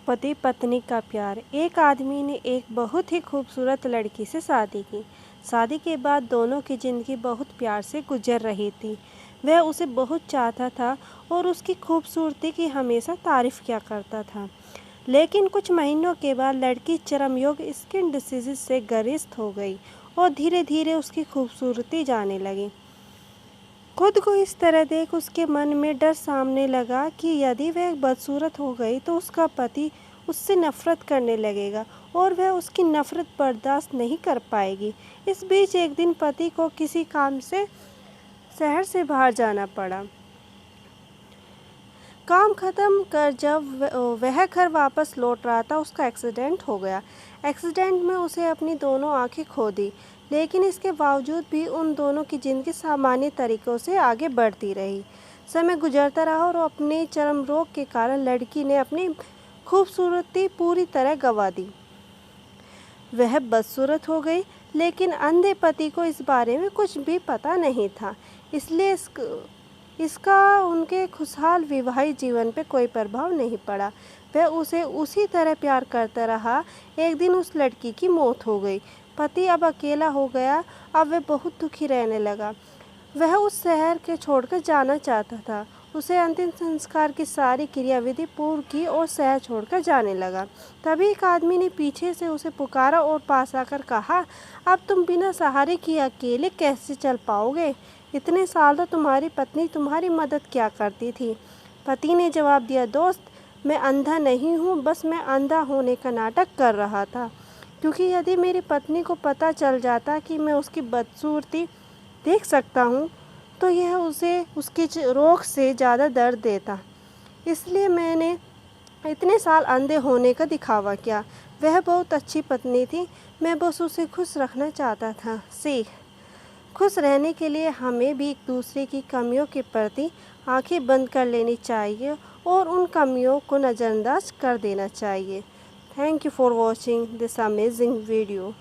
पति पत्नी का प्यार। एक आदमी ने एक बहुत ही खूबसूरत लड़की से शादी की। शादी के बाद दोनों की ज़िंदगी बहुत प्यार से गुजर रही थी। वह उसे बहुत चाहता था और उसकी खूबसूरती की हमेशा तारीफ़ किया करता था। लेकिन कुछ महीनों के बाद लड़की चरमरोग स्किन डिसीज़ से ग्रस्त हो गई और धीरे धीरे उसकी खूबसूरती जाने लगी। खुद को इस तरह देख उसके मन में डर सामने लगा कि यदि वह बदसूरत हो गई तो उसका पति उससे नफरत करने लगेगा और वह उसकी नफरत बर्दाश्त नहीं कर पाएगी। इस बीच एक दिन पति को किसी काम से शहर से बाहर जाना पड़ा। काम खत्म कर जब वह घर वापस लौट रहा था उसका एक्सीडेंट हो गया। एक्सीडेंट में उसे अपनी दोनों आंखें खो दी, लेकिन इसके बावजूद भी उन दोनों की ज़िंदगी सामान्य तरीक़ों से आगे बढ़ती रही। समय गुजरता रहा और अपने चरम रोग के कारण लड़की ने अपनी खूबसूरती पूरी तरह गंवा दी। वह बदसूरत हो गई, लेकिन अंधे पति को इस बारे में कुछ भी पता नहीं था, इसलिए इसका उनके खुशहाल वैवाहिक जीवन पर कोई प्रभाव नहीं पड़ा। वह उसे उसी तरह प्यार करता रहा। एक दिन उस लड़की की मौत हो गई। पति अब अकेला हो गया। अब वह बहुत दुखी रहने लगा। वह उस शहर के छोड़कर जाना चाहता था। उसे अंतिम संस्कार की सारी क्रियाविधि पूर्ण की और शहर छोड़कर जाने लगा। तभी एक आदमी ने पीछे से उसे पुकारा और पास आकर कहा, अब तुम बिना सहारे के अकेले कैसे चल पाओगे? इतने साल तो तुम्हारी पत्नी तुम्हारी मदद क्या करती थी? पति ने जवाब दिया, दोस्त, मैं अंधा नहीं हूँ, बस मैं अंधा होने का नाटक कर रहा था, क्योंकि यदि मेरी पत्नी को पता चल जाता कि मैं उसकी बदसूरती देख सकता हूँ तो यह उसे उसके रोग से ज़्यादा दर्द देता। इसलिए मैंने इतने साल अंधे होने का दिखावा किया। वह बहुत अच्छी पत्नी थी, मैं बस उसे खुश रखना चाहता था। सीख: खुश रहने के लिए हमें भी एक दूसरे की कमियों के प्रति आंखें बंद कर लेनी चाहिए और उन कमियों को नज़रअंदाज कर देना चाहिए। Thank you for watching this amazing video.